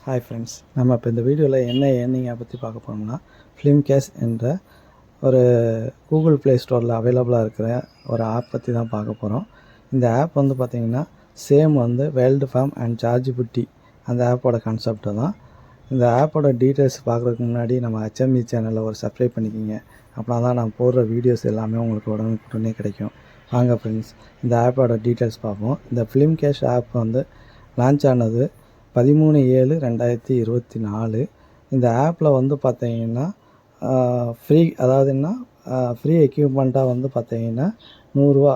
Hi friends, நம்ம இப்போ இந்த வீடியோவில் என்ன ஏர்னிங்கை பற்றி பார்க்க போனோம்னா, ஃபிலிம்கேஷ் என்ற ஒரு கூகுள் ப்ளே ஸ்டோரில் அவைலபிளாக இருக்கிற ஒரு ஆப் பற்றி தான் பார்க்க போகிறோம். இந்த ஆப் வந்து பார்த்திங்கன்னா சேம் வந்து வேர்ல்டு ஃபார்ம் அண்ட் சார்ஜிபிலிட்டி அந்த ஆப்போட கான்செப்ட் தான். இந்த ஆப்போட டீட்டெயில்ஸ் பார்க்குறதுக்கு முன்னாடி நம்ம HME சேனலில் ஒரு சப்ஸ்கிரைப் பண்ணிக்கிங்க. அப்படின்னா தான் நான் போடுற வீடியோஸ் எல்லாமே உங்களுக்கு உடனே கிடைக்கும். வாங்க ஃப்ரெண்ட்ஸ், இந்த ஆப்போட டீட்டெயில்ஸ் பார்ப்போம். இந்த ஃபிலிம்கேஷ் ஆப் வந்து லான்ச் ஆனது 13/7/2024. இந்த ஆப்பில் வந்து பார்த்தீங்கன்னா ஃப்ரீ, அதாவது என்ன ஃப்ரீ எக்யூப்மெண்ட்டாக வந்து பார்த்தீங்கன்னா நூறுரூவா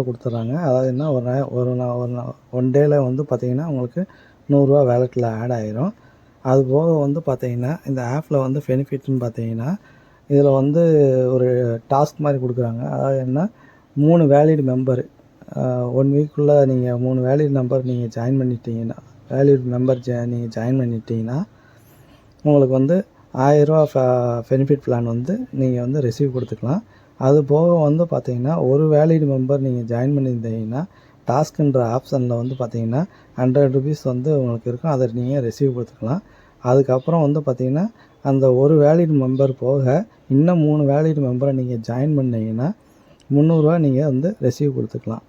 கொடுத்துட்றாங்க. அதாவது என்ன ஒரு ஒன் டேயில் வந்து பார்த்தீங்கன்னா உங்களுக்கு நூறுரூவா வேலெட்டில் ஆட் ஆகிரும். அதுபோக வந்து பார்த்தீங்கன்னா இந்த ஆப்பில் வந்து பெனிஃபிட்னு பார்த்தீங்கன்னா இதில் வந்து ஒரு டாஸ்க் மாதிரி கொடுக்குறாங்க. அதாவது என்ன 3 வேலிட் மெம்பர் 1 வீக்குள்ளே நீங்கள் 3 வேலிட் நம்பர் நீங்கள் ஜாயின் பண்ணிட்டீங்கன்னா நீங்கள் ஜாயின் பண்ணிட்டீங்கன்னா உங்களுக்கு வந்து 1000 ரூபா பெனிஃபிட் பிளான் வந்து நீங்கள் வந்து ரிசீவ் கொடுத்துக்கலாம். அது போக வந்து பார்த்தீங்கன்னா ஒரு வேலிட் மெம்பர் நீங்கள் ஜாயின் பண்ணியிருந்தீங்கன்னா டாஸ்க்குன்ற ஆப்ஷனில் வந்து பார்த்தீங்கன்னா 100 ருபீஸ் வந்து உங்களுக்கு இருக்கும். அதை நீங்கள் ரிசீவ் கொடுத்துக்கலாம். அதுக்கப்புறம் வந்து பார்த்தீங்கன்னா அந்த ஒரு வேலிட் மெம்பர் போக இன்னும் 3 வேலிட் மெம்பரை நீங்கள் ஜாயின் பண்ணிங்கன்னா 300 நீங்கள் வந்து ரிசீவ் கொடுத்துக்கலாம்.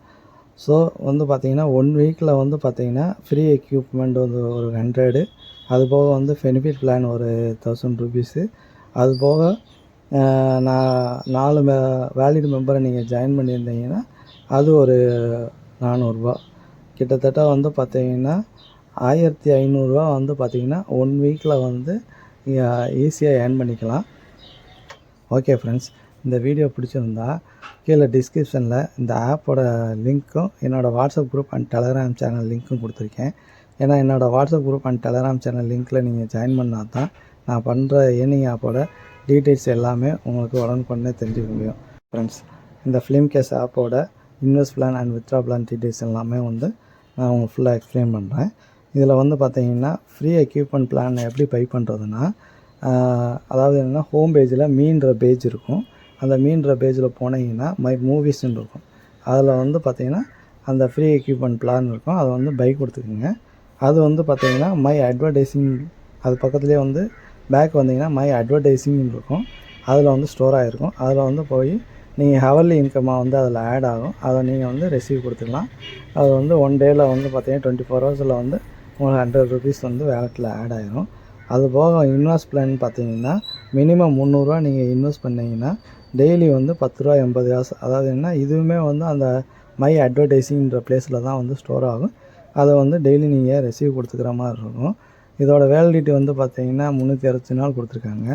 ஸோ வந்து பார்த்திங்கன்னா 1 வீக்கில் வந்து பார்த்திங்கன்னா ஃப்ரீ எக்யூப்மெண்ட் வந்து ஒரு 100, அது போக வந்து பெனிஃபிட் பிளான் ஒரு 1000 ருபீஸு, அது போக நான் 4 வேலிட் மெம்பரை நீங்கள் ஜாயின் பண்ணியிருந்தீங்கன்னா அது ஒரு 400 கிட்டத்தட்ட வந்து பார்த்திங்கன்னா 1500 வந்து பார்த்திங்கன்னா 1 வீக்கில் வந்து ஈஸியாக ஏர்ன் பண்ணிக்கலாம். ஓகே ஃப்ரெண்ட்ஸ், இந்த வீடியோ பிடிச்சிருந்தா கீழே டிஸ்கிரிப்ஷனில் இந்த ஆப்போட லிங்க்கும் என்னோடய WhatsApp group and Telegram channel லிங்க்கும் கொடுத்துருக்கேன். ஏன்னா என்னோடய WhatsApp group and Telegram channel லிங்க்கில் நீங்கள் ஜாயின் பண்ணால் தான் நான் பண்ணுற ஏர்னிங் ஆப்போட டீட்டெயில்ஸ் எல்லாமே உங்களுக்கு உடனுக்குடனே தெரிஞ்சுக்க முடியும். ஃப்ரெண்ட்ஸ், இந்த ஃபிலிம்கேஷ் ஆப்போட invest plan and withdraw plan details எல்லாமே வந்து நான் உங்களுக்கு ஃபுல்லாக எக்ஸ்பிளைன் பண்ணுறேன். இதில் வந்து பார்த்தீங்கன்னா ஃப்ரீ எக்யூப்மெண்ட் பிளான் எப்படி பை பண்ணுறதுன்னா, அதாவது என்னென்னா ஹோம் பேஜில் மீன்ற பேஜ் இருக்கும். அந்த மீன்ற பேஜில் போனீங்கன்னா மை மூவிஸ்ன்னு இருக்கும். அதில் வந்து பார்த்திங்கன்னா அந்த ஃப்ரீ எக்யூப்மெண்ட் பிளான் இருக்கும். அதை வந்து பை கொடுத்துக்குங்க. அது வந்து பார்த்திங்கன்னா மை அட்வர்டைஸிங், அது பக்கத்துலேயே வந்து பேக் வந்தீங்கன்னா மை அட்வர்டைஸிங்னு இருக்கும். அதில் வந்து ஸ்டோர் ஆகிருக்கும். அதில் வந்து போய் நீங்கள் ஹவர்லி இன்கமாக வந்து அதில் ஆட் ஆகும். அதை நீங்கள் வந்து ரிசீவ் கொடுத்துக்கலாம். அது வந்து 1 டேயில் வந்து பார்த்திங்கன்னா 24 ஹவர்ஸில் வந்து உங்களுக்கு 100 ருபீஸ் வந்து வேலெட்டில் ஆட் ஆகிரும். அது போக இன்வெஸ்ட் பிளான் பார்த்தீங்கன்னா மினிமம் 300 நீங்கள் இன்வெஸ்ட் பண்ணிங்கன்னா டெய்லி வந்து 10 ரூபா 80 காசு. அதாவது என்ன, இதுவுமே வந்து அந்த மை அட்வர்டைஸிங்கிற பிளேஸில் தான் வந்து ஸ்டோர் ஆகும். அதை வந்து டெய்லி நீங்கள் ரிசீவ் கொடுத்துக்கிற மாதிரி இருக்கும். இதோட வேலிடிட்டி வந்து பார்த்திங்கன்னா 360 நாள் கொடுத்துருக்காங்க.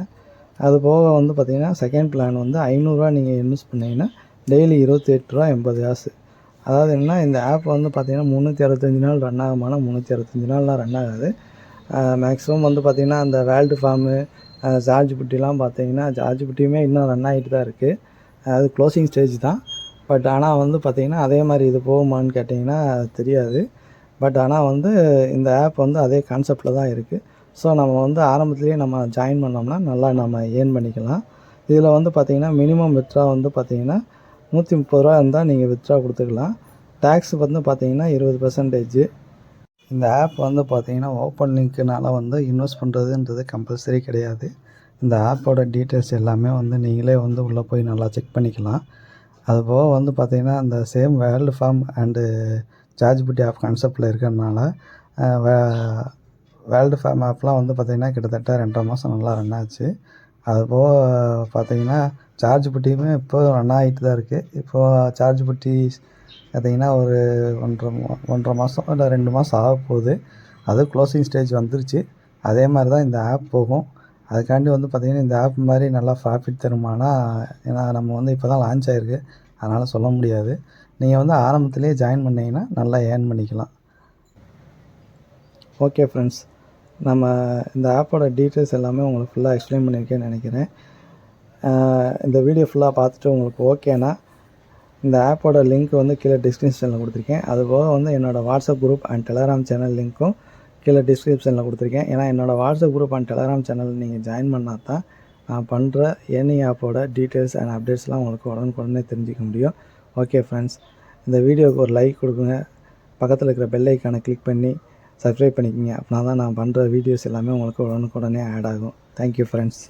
அது போக வந்து பார்த்திங்கன்னா செகண்ட் பிளான் வந்து 500 நீங்கள் இன்வெஸ்ட் பண்ணிங்கன்னா டெய்லி 28 ரூபா 80 காசு. அதாவது என்ன, இந்த ஆப் வந்து பார்த்திங்கன்னா 365 நாள் ரன் ஆகுமானா 365 நாள்லாம் ரன் ஆகாது. மேக்ஸிமம் வந்து பார்த்திங்கன்னா அந்த வேர்ல்டு ஃபார்மு சார்ஜிபிலிட்டிலாம் பார்த்தீங்கன்னா சார்ஜிபிலிட்டியுமே இன்னும் ரன் ஆகிட்டு தான் இருக்குது. அது க்ளோசிங் ஸ்டேஜ் தான். பட் ஆனால் வந்து பார்த்திங்கன்னா அதே மாதிரி இது போகுமான்னு கேட்டிங்கன்னா தெரியாது. பட் ஆனால் வந்து இந்த ஆப் வந்து அதே கான்செப்டில் தான் இருக்குது. ஸோ நம்ம வந்து ஆரம்பத்துலேயே நம்ம ஜாயின் பண்ணோம்னா நல்லா நம்ம ஏர்ன் பண்ணிக்கலாம். இதில் வந்து பார்த்திங்கன்னா மினிமம் வித்ட்ரா வந்து பார்த்திங்கன்னா 130 ரூபா இருந்தால் நீங்கள் வித்ட்ரா கொடுத்துக்கலாம். டேக்ஸ் வந்து பார்த்திங்கன்னா 20%. இந்த ஆப் வந்து பார்த்திங்கன்னா ஓப்பன் லிங்க்குனால வந்து இன்வெஸ்ட் பண்ணுறதுன்றது கம்பல்சரி கிடையாது. இந்த ஆப்போட டீட்டெயில்ஸ் எல்லாமே வந்து நீங்களே வந்து உள்ளே போய் நல்லா செக் பண்ணிக்கலாம். அதுபோக வந்து பார்த்திங்கன்னா அந்த same world form and chargeability of கான்செப்டில் இருக்கிறதுனால வேர்ல்டு ஃபார்ம் ஆப்லாம் வந்து பார்த்திங்கன்னா கிட்டத்தட்ட 2.5 மாதம் நல்லா ரன் ஆச்சு. அதுபோக பார்த்திங்கன்னா சார்ஜிபிலிட்டியுமே இப்போ ரன் ஆகிட்டு தான் இருக்குது. இப்போது சார்ஜிபிலிட்டி பார்த்திங்கன்னா ஒரு 1.5 மாதம் இல்லை 2 மாதம் ஆக போகுது. அது க்ளோசிங் ஸ்டேஜ் வந்துருச்சு. அதே மாதிரி தான் இந்த ஆப் போகும். அதுக்காண்டி வந்து பார்த்திங்கன்னா இந்த ஆப் மாதிரி நல்லா ப்ராஃபிட் தருமானா, ஏன்னா நம்ம வந்து இப்போ தான் லான்ச் ஆகிருக்கு, அதனால் சொல்ல முடியாது. நீங்கள் வந்து ஆரம்பத்துலேயே ஜாயின் பண்ணிங்கன்னா நல்லா ஏர்ன் பண்ணிக்கலாம். ஓகே ஃப்ரெண்ட்ஸ், நம்ம இந்த ஆப்போட டீட்டெயில்ஸ் எல்லாமே உங்களுக்கு ஃபுல்லாக எக்ஸ்பிளைன் பண்ணியிருக்கேன்னு நினைக்கிறேன். இந்த வீடியோ ஃபுல்லாக பார்த்துட்டு உங்களுக்கு ஓகேனா இந்த ஆப்போட லிங்க் வந்து கீழே டிஸ்கிரிப்ஷனில் கொடுத்துருக்கேன். அதுபோக வந்து என்னோடய WhatsApp group and Telegram channel லிங்க்கும் கீழே டிஸ்கிரிப்ஷனில் கொடுத்துருக்கேன். ஏன்னா என்னோடய WhatsApp group and Telegram channel நீங்கள் ஜாயின் பண்ணால் தான் நான் பண்ணுற ஏர்னிங் ஆப்போட டீட்டெயில்ஸ் அண்ட் அப்டேட்ஸ்லாம் உங்களுக்கு உடனுக்குடனே தெரிஞ்சிக்க முடியும். ஓகே ஃப்ரெண்ட்ஸ், இந்த வீடியோவுக்கு ஒரு லைக் கொடுக்குங்க. பக்கத்தில் இருக்கிற பெல் ஐக்கானை கிளிக் பண்ணி சப்ஸ்கிரைப் பண்ணிக்கோங்க. அப்படின்னா தான் நான் பண்ணுற வீடியோஸ் எல்லாமே உங்களுக்கு உடனுக்குடனே ஆட் ஆகும். Thank you friends.